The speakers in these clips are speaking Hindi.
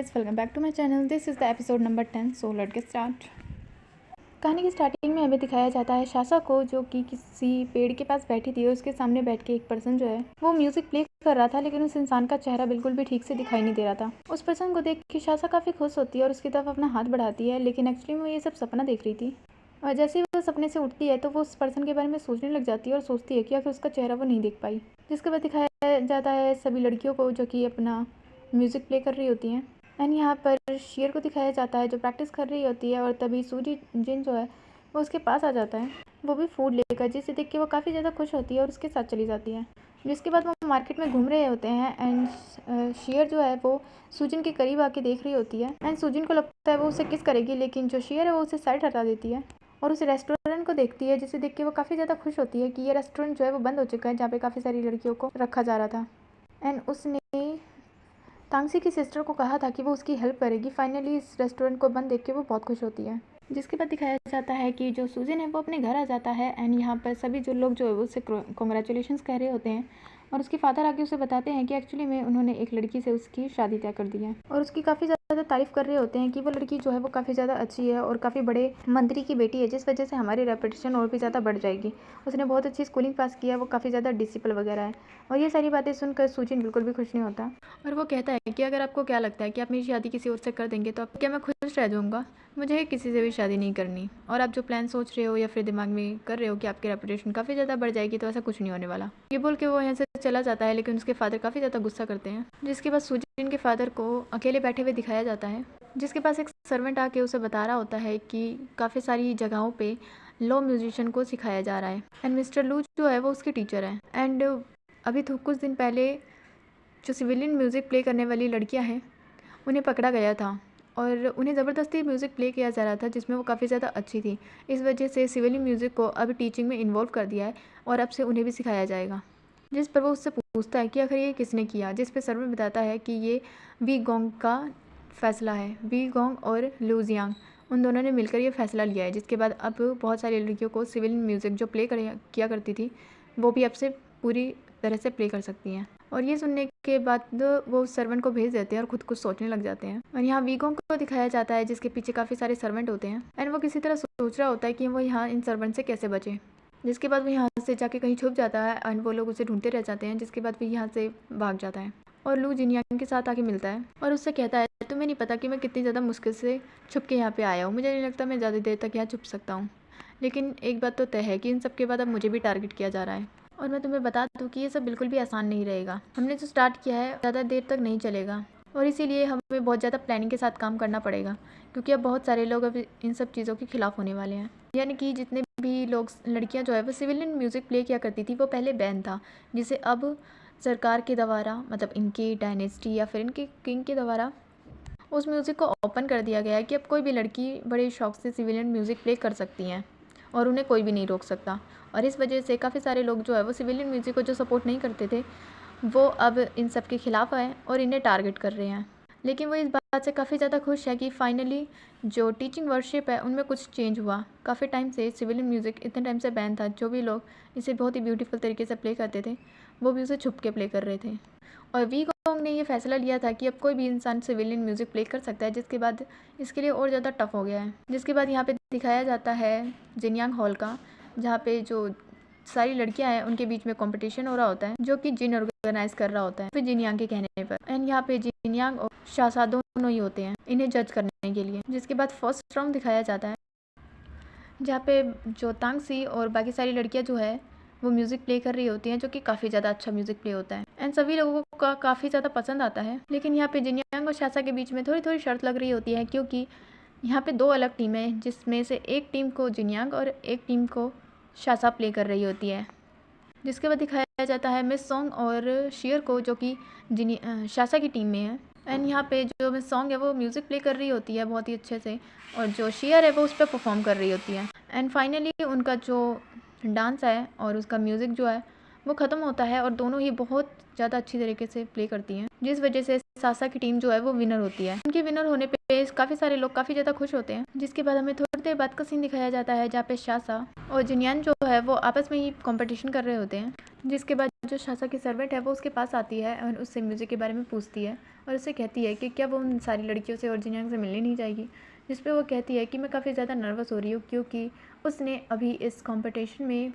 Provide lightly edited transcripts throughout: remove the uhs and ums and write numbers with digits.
Guys, welcome back to my channel. This is the episode number 10। So let's get start. कहानी की स्टार्टिंग में हमें दिखाया जाता है शासा को, जो कि किसी पेड़ के पास बैठी थी और उसके सामने बैठ के एक पर्सन जो है वो म्यूजिक प्ले कर रहा था, लेकिन उस इंसान का चेहरा बिल्कुल भी ठीक से दिखाई नहीं दे रहा था। उस पर्सन को देख के शासा काफ़ी खुश होती है और उसकी तरफ अपना हाथ बढ़ाती है, लेकिन एक्चुअली में वो ये सब सपना देख रही थी। और जैसे ही वो सपने से उठती है तो वो उस पर्सन के बारे में सोचने लग जाती है और सोचती है कि आखिर उसका चेहरा वो नहीं देख पाई। जिसके बाद दिखाया जाता है सभी लड़कियों को जो कि अपना म्यूज़िक प्ले कर रही होती हैं। एंड यहाँ पर शेर को दिखाया जाता है जो प्रैक्टिस कर रही होती है, और तभी सूजी जिन जो है वो उसके पास आ जाता है, वो भी फूड लेकर, जिसे देख के वो काफ़ी ज़्यादा खुश होती है और उसके साथ चली जाती है। जिसके बाद वो मार्केट में घूम रहे होते हैं एंड शेर जो है वो सूजिन के करीब आके देख रही होती है एंड सूजिन को लगता है वो उसे किस करेगी, लेकिन जो शेर है वो उसे साइड हटा देती है और उस रेस्टोरेंट को देखती है, जिसे देख के वो काफ़ी ज़्यादा खुश होती है कि ये रेस्टोरेंट जो है वो बंद हो चुका है जहाँ पे काफ़ी सारी लड़कियों को रखा जा रहा था। एंड उसने तांगसी की सिस्टर को कहा था कि वो उसकी हेल्प करेगी। फाइनली इस रेस्टोरेंट को बंद देख के वो बहुत खुश होती है। जिसके बाद दिखाया जाता है कि जो सूजिन है वो अपने घर आ जाता है एंड यहाँ पर सभी जो लोग जो है वो उससे कॉन्ग्रेचुलेशंस कह रहे होते हैं, और उसके फादर आके उसे बताते हैं कि एक्चुअली में उन्होंने एक लड़की से उसकी शादी तय कर दी है, और उसकी काफ़ी ज़्यादा तारीफ़ कर रहे होते हैं कि वो लड़की जो है वो काफ़ी ज़्यादा अच्छी है और काफ़ी बड़े मंत्री की बेटी है, जिस वजह से हमारी रेपुटेशन और भी ज़्यादा बढ़ जाएगी। उसने बहुत अच्छी स्कूलिंग पास किया है, वो काफ़ी ज़्यादा डिसिपल वगैरह है। और ये सारी बातें सुनकर सूजिन बिल्कुल भी खुश नहीं होता, और वो कहता है कि अगर आपको क्या लगता है कि आप मेरी शादी किसी और से कर देंगे तो क्या मैं खुश रह जाऊँगा? मुझे किसी से भी शादी नहीं करनी, और आप जो प्लान सोच रहे हो या फिर दिमाग में कर रहे हो कि आपकी रेपुटेशन काफ़ी ज़्यादा बढ़ जाएगी, तो ऐसा कुछ नहीं होने वाला। ये बोल के वो यहाँ से चला जाता है, लेकिन उसके फादर काफ़ी ज़्यादा गुस्सा करते हैं। जिसके बाद सूजिन के फादर को अकेले बैठे हुए दिखाया जाता है, जिसके पास एक सर्वेंट आके उसे बता रहा होता है कि काफ़ी सारी जगहों पे लो म्यूजिशियन को सिखाया जा रहा है एंड मिस्टर लू जो है वो उसके टीचर हैं। एंड अभी तो कुछ दिन पहले जो सिविलियन म्यूज़िक प्ले करने वाली लड़कियां हैं उन्हें पकड़ा गया था और उन्हें ज़बरदस्ती म्यूज़िक प्ले किया जा रहा था, जिसमें वो काफ़ी ज़्यादा अच्छी थी। इस वजह से सिविलियन म्यूज़िक को अब टीचिंग में इन्वॉल्व कर दिया है और अब से उन्हें भी सिखाया जाएगा। जिस पर वो उससे पूछता है कि आखिर ये किसने किया, जिस पर सर्वर बताता है कि ये वी गोंग का फ़ैसला है। वी गोंग और लू जियांग उन दोनों ने मिलकर ये फ़ैसला लिया है, जिसके बाद अब बहुत सारी लड़कियों को सिविलियन म्यूज़िक जो प्ले किया करती थी वो भी अब से पूरी तरह से प्ले कर सकती हैं। और ये सुनने के बाद वो उस सर्वेंट को भेज देते हैं और खुद कुछ सोचने लग जाते हैं। और यहाँ वीगोंग को दिखाया जाता है जिसके पीछे काफ़ी सारे सर्वेंट होते हैं एंड वो किसी तरह सोच रहा होता है कि वो यहाँ इन सर्वेंट से कैसे बचे। जिसके बाद वो यहाँ से जाके कहीं छुप जाता है एंड वो लोग उसे ढूंढते रह जाते हैं, जिसके बाद वो यहाँ से भाग जाता है और लू जिनयांग के साथ आके मिलता है और उससे कहता है तुम्हें नहीं पता कि मैं कितनी ज़्यादा मुश्किल से छुप के यहाँ पे आया हूँ। मुझे नहीं लगता मैं ज़्यादा देर तक यहाँ छुप सकता हूँ, लेकिन एक बात तो तय है कि इन सब के बाद अब मुझे भी टारगेट किया जा रहा है, और मैं तुम्हें बता दूं कि ये सब बिल्कुल भी आसान नहीं रहेगा। हमने जो स्टार्ट किया है ज़्यादा देर तक नहीं चलेगा, और इसीलिए हमें बहुत ज़्यादा प्लानिंग के साथ काम करना पड़ेगा, क्योंकि अब बहुत सारे लोग अब इन सब चीज़ों के खिलाफ होने वाले हैं। यानी कि जितने भी लोग लड़कियां जो है वो सिविलियन म्यूज़िक प्ले किया करती थी वो पहले बैन था, जिसे अब सरकार के द्वारा, मतलब इनकी डायनेस्टी या फिर इनके किंग के द्वारा उस म्यूज़िक को ओपन कर दिया गया है कि अब कोई भी लड़की बड़े शौक से सिविलियन म्यूज़िक प्ले कर सकती हैं और उन्हें कोई भी नहीं रोक सकता। और इस वजह से काफ़ी सारे लोग जो है वो सिविलियन म्यूज़िक को जो सपोर्ट नहीं करते थे वो अब इन सब के खिलाफ आए और इन्हें टारगेट कर रहे हैं। लेकिन वो इस बात से काफ़ी ज़्यादा खुश है कि फाइनली जो टीचिंग वर्कशिप है उनमें कुछ चेंज हुआ। काफ़ी टाइम से सिविलियन म्यूज़िक इतने टाइम से बैन था, जो भी लोग इसे बहुत ही ब्यूटीफुल तरीके से प्ले करते थे वो भी उसे छुप के प्ले कर रहे थे। और वी गोंग ने ये फैसला लिया था कि अब कोई भी इंसान सिविलियन म्यूज़िक प्ले कर सकता है, जिसके बाद इसके लिए और ज़्यादा टफ हो गया है। जिसके बाद यहाँ पे दिखाया जाता है जिनयांग हॉल का, जहाँ पे जो सारी लड़कियां हैं उनके बीच में कंपटीशन हो रहा होता है, जो कि जिन ऑर्गेनाइज कर रहा होता है फिर जिनयांग के कहने पर। एंड यहाँ पे जिनयांग और शासा दोनों ही होते हैं इन्हें जज करने के लिए। जिसके बाद फर्स्ट राउंड दिखाया जाता है, जहाँ पे जो तांगसी और बाकी सारी लड़कियाँ जो है वो म्यूज़िक प्ले कर रही होती हैं, जो कि काफ़ी ज़्यादा अच्छा म्यूज़िक प्ले होता है एंड सभी लोगों को काफ़ी ज़्यादा पसंद आता है। लेकिन यहाँ पे जिनयांग और शासा के बीच में थोड़ी थोड़ी शर्त लग रही होती है, क्योंकि यहाँ पे दो अलग टीमें हैं, जिसमें से एक टीम को जिनयांग और एक टीम को शासा प्ले कर रही होती है। जिसके बाद दिखाया जाता है मिस सॉन्ग और शेर को, जो कि शासा की टीम में है। एंड यहाँ पे जो मिस सॉन्ग है वो म्यूज़िक प्ले कर रही होती है बहुत ही अच्छे से, और जो शेयर है वो उस पर परफॉर्म कर रही होती है। एंड फाइनली उनका जो डांस है और उसका म्यूज़िक जो है वो ख़त्म होता है और दोनों ही बहुत ज़्यादा अच्छी तरीके से प्ले करती हैं, जिस वजह से सासा की टीम जो है वो विनर होती है। उनके विनर होने पे काफ़ी सारे लोग काफ़ी ज़्यादा खुश होते हैं। जिसके बाद हमें थोड़ी देर बाद का सीन दिखाया जाता है जहाँ पे शासा और जिनयान जो है वो आपस में ही कॉम्पिटिशन कर रहे होते हैं। जिसके बाद जो शासा की सर्वेंट है वो उसके पास आती है और उससे म्यूज़िक के बारे में पूछती है और उससे कहती है कि क्या वो उन सारी लड़कियों से और जिनयान से मिलने नहीं जाएगी। जिस पे वो कहती है कि मैं काफ़ी ज़्यादा नर्वस हो रही हूँ क्योंकि उसने अभी इस कॉम्पिटिशन में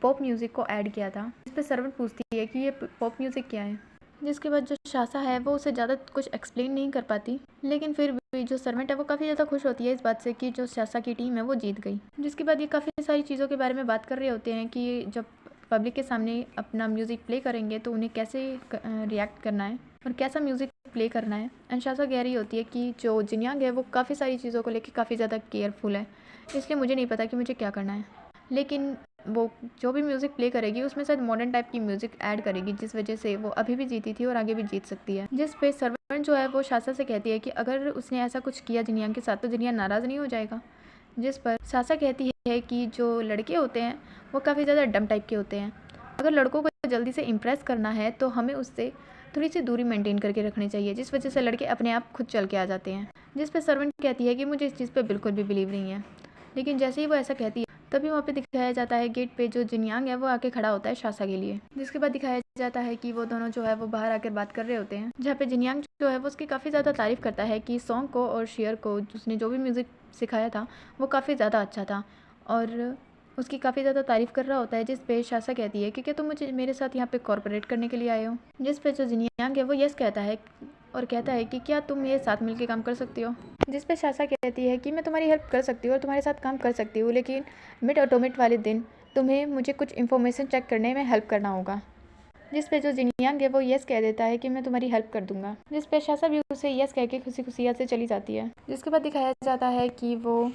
पॉप म्यूज़िक को ऐड किया था। इस पर सर्वेंट पूछती है कि ये पॉप म्यूज़िक क्या है। जिसके बाद जो शासा है वो उसे ज़्यादा कुछ एक्सप्लेन नहीं कर पाती, लेकिन फिर भी जो सर्वेंट है वो काफ़ी ज़्यादा खुश होती है इस बात से कि जो शासा की टीम है वो जीत गई। जिसके बाद ये काफ़ी सारी चीज़ों के बारे में बात कर रहे होते हैं कि जब पब्लिक के सामने अपना म्यूज़िक प्ले करेंगे तो उन्हें कैसे रिएक्ट करना है और कैसा म्यूज़िक प्ले करना है। एंड शासा कह रही होती है कि जो जिनयांग है वो काफ़ी सारी चीज़ों को लेकर काफ़ी ज़्यादा केयरफुल है, इसलिए मुझे नहीं पता कि मुझे क्या करना है, लेकिन वो जो भी म्यूज़िक प्ले करेगी उसमें शायद मॉडर्न टाइप की म्यूज़िक ऐड करेगी, जिस वजह से वो अभी भी जीती थी और आगे भी जीत सकती है। जिस पे सर्वेंट जो है वो शासा से कहती है कि अगर उसने ऐसा कुछ किया जिनयांग के साथ तो जिनयांग नाराज़ नहीं हो जाएगा। जिस पर शासा कहती है कि जो लड़के होते हैं वो काफ़ी ज़्यादा डम टाइप के होते हैं, अगर लड़कों को जल्दी से इम्प्रेस करना है तो हमें उससे थोड़ी सी दूरी मेंटेन करके रखनी चाहिए, जिस वजह से लड़के अपने आप खुद चल के आ जाते हैं। जिस पर सर्वेंट कहती है कि मुझे इस चीज़ पे बिल्कुल भी बिलीव नहीं है, लेकिन जैसे ही वो ऐसा कहती है तभी वहाँ पे दिखाया जाता है गेट पे जो जिनयांग है वो आके खड़ा होता है शासा के लिए। जिसके बाद दिखाया जाता है कि वो दोनों जो है वो बाहर आकर बात कर रहे होते हैं, जहाँ पे जिनयांग जो है वो उसकी काफ़ी ज़्यादा तारीफ़ करता है कि सॉन्ग को और शेयर को उसने जो भी म्यूज़िक सिखाया था वो काफ़ी ज़्यादा अच्छा था और उसकी काफ़ी ज़्यादा तारीफ़ कर रहा होता है। जिस पे शासा कहती है कि क्या तुम मुझे मेरे साथ यहाँ पे कॉर्पोरेट करने के लिए आए हो। जिस पे जो जिनयांग है वो यस कहता है और कहता है कि क्या तुम ये साथ मिलकर काम कर सकती हो। जिस पे शासा कहती है कि मैं तुम्हारी हेल्प कर सकती हूँ और तुम्हारे साथ काम कर सकती हूँ, लेकिन मिड ऑटोमेट वाले दिन तुम्हें मुझे कुछ इन्फॉर्मेशन चेक करने में हेल्प करना होगा। जिस पे जो जिनयांग है वो यस कह देता है कि मैं तुम्हारी हेल्प कर दूंगा। जिस पे शासा भी उसे यस कह के खुशी खुशी से चली जाती है। जिसके बाद दिखाया जाता है कि वो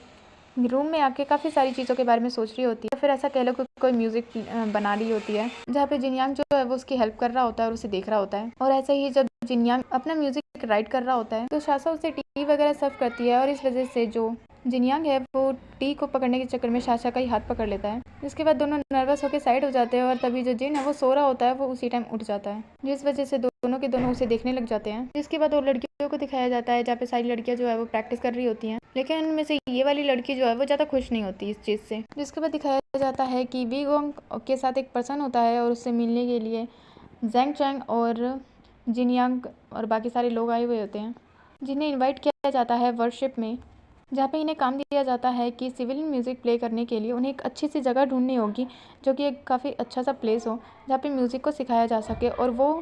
रूम में आके काफ़ी सारी चीज़ों के बारे में सोच रही होती है, फिर ऐसा कह लो कि कोई म्यूज़िक बना रही होती है, जहाँ पे जिनयांग जो है वो उसकी हेल्प कर रहा होता है और उसे देख रहा होता है। और ऐसे ही जब जिनयांग अपना म्यूज़िक राइट कर रहा होता है तो शासा उसे टी वगैरह सर्व करती है और इस वजह से जो जिनयांग है वो टी को पकड़ने के चक्कर में शासा का ही हाथ पकड़ लेता है। जिसके बाद दोनों नर्वस होकर साइड हो जाते हैं और तभी जो जिन है वो सो रहा होता है वो उसी टाइम उठ जाता है, जिस वजह से दोनों के दोनों उसे देखने लग जाते हैं। जिसके बाद वो लड़कियों को दिखाया जाता है जहाँ पे सारी लड़कियां जो है वो प्रैक्टिस कर रही होती हैं, लेकिन उनमें से ये वाली लड़की जो है वो ज़्यादा खुश नहीं होती इस चीज़ से। जिसके बाद दिखाया जाता है कि वी गोंग के साथ एक पर्सन होता है और उससे मिलने के लिए जैंग चैंग और जिनयांग और बाकी सारे लोग आए हुए होते हैं, जिन्हें इन्वाइट किया जाता है वर्कशिप में, जहाँ पे इन्हें काम दिया जाता है कि सिविलियन म्यूज़िक प्ले करने के लिए उन्हें एक अच्छी सी जगह ढूंढनी होगी जो कि एक काफ़ी अच्छा सा प्लेस हो जहाँ पे म्यूज़िक को सिखाया जा सके और वो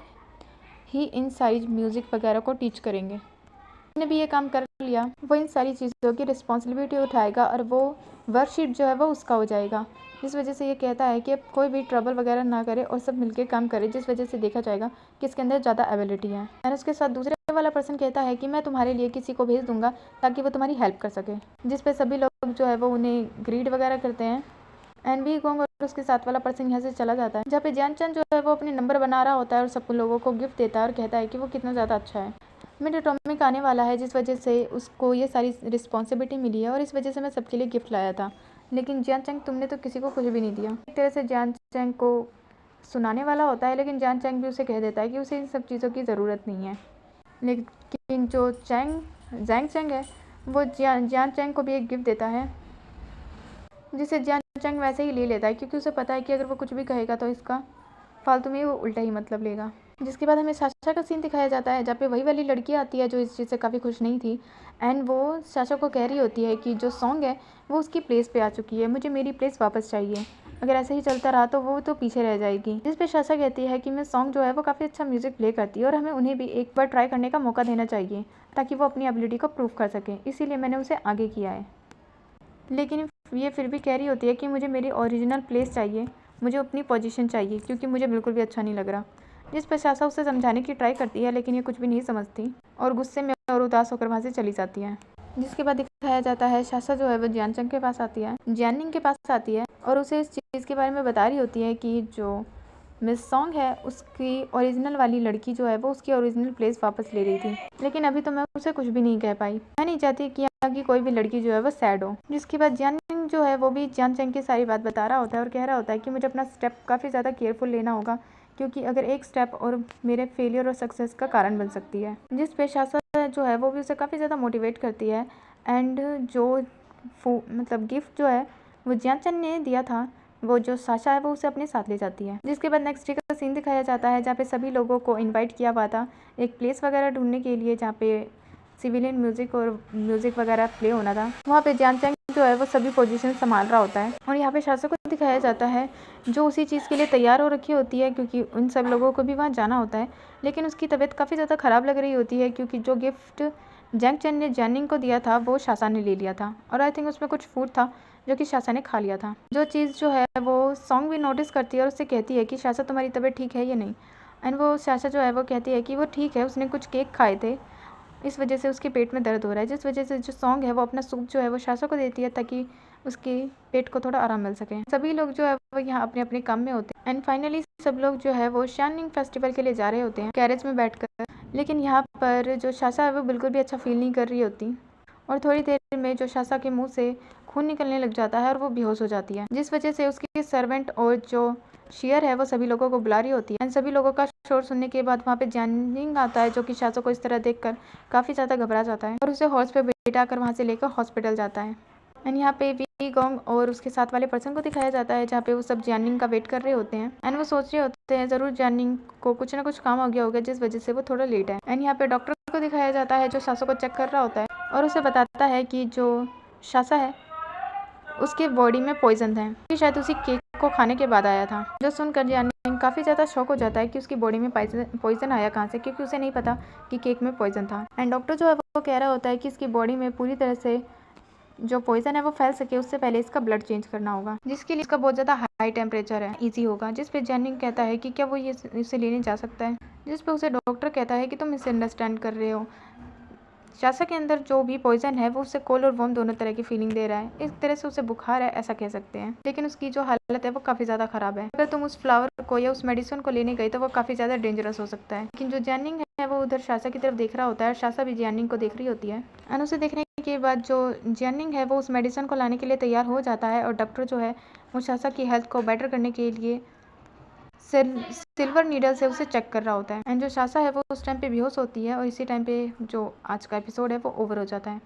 ही इन सारी म्यूज़िक वगैरह को टीच करेंगे। जिसने भी ये काम कर लिया वो इन सारी चीज़ों की रिस्पॉन्सिबिलिटी उठाएगा और वो वर्कशीट जो है वो उसका हो जाएगा। जिस वजह से ये कहता है कि अब कोई भी ट्रबल वगैरह ना करे और सब मिलके काम करे, जिस वजह से देखा जाएगा कि इसके अंदर ज़्यादा एबिलिटी है। और उसके साथ दूसरे वाला पर्सन कहता है कि मैं तुम्हारे लिए किसी को भेज दूंगा ताकि वो तुम्हारी हेल्प कर सके। जिस पे सभी लोग जो है वो उन्हें ग्रीड वगैरह करते हैं एंड वी गोंग और उसके साथ वाला पर्सन यहाँ से चला जाता है, जहाँ पे जियान चैंग जो है वो अपने नंबर बना रहा होता है और सब लोगों को गिफ्ट देता है और कहता है कि वो कितना ज़्यादा अच्छा है। मिड एटॉमिक आने वाला है जिस वजह से उसको ये सारी रिस्पॉन्सिबिलिटी मिली है और इस वजह से मैं सबके लिए गिफ्ट लाया था, लेकिन जियान चैंग तुमने तो किसी को कुछ भी नहीं दिया। एक तरह से जियान चैंग को सुनाने वाला होता है, लेकिन जियान चैंग भी उसे कह देता है कि उसे इन सब चीज़ों की ज़रूरत नहीं है। लेकिन जो जैंग चैंग है वो जियान चैंग को भी एक गिफ्ट देता है, जिसे जियान चैंग वैसे ही ले लेता है क्योंकि उसे पता है कि अगर वो कुछ भी कहेगा तो इसका फालतू में वो उल्टा ही मतलब लेगा। जिसके बाद हमें साशा का सीन दिखाया जाता है जहाँ पे वही वाली लड़की आती है जो इस चीज़ से काफ़ी खुश नहीं थी एंड वो साशा को कह रही होती है कि जो सॉन्ग है वो उसकी प्लेस पे आ चुकी है, मुझे मेरी प्लेस वापस चाहिए, अगर ऐसे ही चलता रहा तो वो तो पीछे रह जाएगी। जिस पे साशा कहती है कि मैं सॉन्ग जो है वो काफ़ी अच्छा म्यूज़िक प्ले करती है और हमें उन्हें भी एक बार ट्राई करने का मौका देना चाहिए ताकि वो अपनी एबिलिटी को प्रूव कर सकें, इसीलिए मैंने उसे आगे किया है। लेकिन ये फिर भी कह रही होती है कि मुझे मेरी ओरिजिनल प्लेस चाहिए, मुझे अपनी पोजीशन चाहिए क्योंकि मुझे बिल्कुल भी अच्छा नहीं लग रहा। जिस पर साशा उसे समझाने की ट्राई करती है लेकिन ये कुछ भी नहीं समझती और गुस्से में और उदास होकर वहाँ से चली जाती है। जिसके बाद दिखाया जाता है साशा जो है वो जियान चैंग के पास आती है, जियानिंग के पास आती है और उसे इस चीज़ के बारे में बता रही होती है कि जो मिस सॉन्ग है उसकी ओरिजिनल वाली लड़की जो है वो उसकी ओरिजिनल प्लेस वापस ले रही थी, लेकिन अभी तो मैं उसे कुछ भी नहीं कह पाई, मैं नहीं चाहती कि यहाँ की कोई भी लड़की जो है वो सैड हो। जिसके बाद जियानिंग सॉन्ग जो है वो भी जियान चैंग की सारी बात बता रहा होता है और कह रहा होता है कि मुझे अपना स्टेप काफ़ी ज़्यादा केयरफुल लेना होगा, क्योंकि अगर एक स्टेप और मेरे फेलियर और सक्सेस का कारण बन सकती है। जिस पे शासा जो है वो भी उसे काफ़ी ज़्यादा मोटिवेट करती है। एंड जो मतलब गिफ्ट जो है वो जियान चैंग ने दिया था, वो जो साशा है वो उसे अपने साथ ले जाती है। जिसके बाद नेक्स्ट डे का सीन दिखाया जाता है जहाँ पे सभी लोगों को इनवाइट किया हुआ था एक प्लेस वगैरह ढूंढने के लिए जहाँ पे सिविलियन म्यूजिक और म्यूजिक वगैरह प्ले होना था। वहाँ पे जियान चैंग जो है वो सभी पोजीशन संभाल रहा होता है और यहाँ पे शासा को दिखाया जाता है जो उसी चीज़ के लिए तैयार हो रखी होती है, क्योंकि उन सब लोगों को भी वहाँ जाना होता है। लेकिन उसकी तबीयत काफ़ी ज़्यादा ख़राब लग रही होती है, क्योंकि जो गिफ्ट जैंग चैन ने जैनिंग को दिया था वो शासा ने ले लिया था और आई थिंक उसमें कुछ फूड था जो कि शासा ने खा लिया था। जो चीज़ जो है वो सॉन्ग भी नोटिस करती है और उससे कहती है कि शासा तुम्हारी तबीयत ठीक है या नहीं। एंड वो शासा जो है वो कहती है कि वो ठीक है, उसने कुछ केक खाए थे, इस वजह से उसके पेट में दर्द हो रहा है। जिस वजह से जो सॉन्ग है वो अपना सूप जो है वो शासा को देती है ताकि उसके पेट को थोड़ा आराम मिल सके। सभी लोग जो है वो यहाँ अपने अपने काम में होते हैं। एंड फाइनली सब लोग जो है वो शानिंग फेस्टिवल के लिए जा रहे होते हैं कैरेज में बैठकर। लेकिन यहाँ पर जो शासा है वो बिल्कुल भी अच्छा फील नहीं कर रही होती और थोड़ी देर में जो शासा के मुंह से खून निकलने लग जाता है और वो बेहोश हो जाती है, जिस वजह से उसकी सर्वेंट और जो शेयर है वो सभी लोगों को बुला रही होती है। एंड सभी लोगों का शोर सुनने के बाद वहाँ पे जैनिंग आता है जो कि शासा को इस तरह देखकर काफ़ी ज़्यादा घबरा जाता है और उसे हॉर्स पे बैठाकर वहाँ से लेकर हॉस्पिटल जाता है। एंड यहाँ पे वी गोंग और उसके साथ वाले पर्सन को दिखाया जाता है जहाँ पे वो सब जैनिंग का वेट कर रहे होते हैं। एंड वो सोच रहे होते हैं ज़रूर जैनिंग को कुछ ना कुछ काम हो गया होगा जिस वजह से वो थोड़ा लेट है। एंड यहाँ पे डॉक्टर को दिखाया जाता है जो शासा को चेक कर रहा होता है और उसे बताता है कि जो शासा है उसके बॉडी में पॉइजन है, कि शायद उसी केक को खाने के बाद आया था। जो सुनकर जैनिंग काफ़ी ज़्यादा शॉक हो जाता है कि उसकी बॉडी में पॉइजन आया कहाँ से, क्योंकि उसे नहीं पता कि केक में पॉइजन था। एंड डॉक्टर जो है वो कह रहा होता है कि इसकी बॉडी में पूरी तरह से जो पॉइजन है वो फैल सके उससे पहले इसका ब्लड चेंज करना होगा, जिसके लिए इसका बहुत ज़्यादा हाई टेम्परेचर है, इजी होगा। जिस पे जैनिंग कहता है कि क्या वो ये इसे लेने जा सकता है, जिस पे उसे डॉक्टर कहता है कि तुम इसे अंडरस्टैंड कर रहे हो, शासा के अंदर जो भी पॉइजन है वो उसे कोल्ड और वार्म दोनों तरह की फीलिंग दे रहा है, एक तरह से उसे बुखार है ऐसा कह सकते हैं। लेकिन उसकी जो हालत है वो काफ़ी ज़्यादा ख़राब है। अगर तुम उस फ्लावर को या उस मेडिसिन को लेने गई तो वो काफ़ी ज़्यादा डेंजरस हो सकता है। लेकिन जो जैनिंग है वो उधर शासा की तरफ देख रहा होता है और शासा भी जैनिंग को देख रही होती है। एंड उसे देखने के बाद जो जैनिंग है वो उस मेडिसिन को लाने के लिए तैयार हो जाता है और डॉक्टर जो है वो शासा की हेल्थ को बेटर करने के लिए सिल्वर नीडल से उसे चेक कर रहा होता है। एंड जो शासा है वो उस टाइम पे बेहोश होती है और इसी टाइम पे जो आज का एपिसोड है वो ओवर हो जाता है।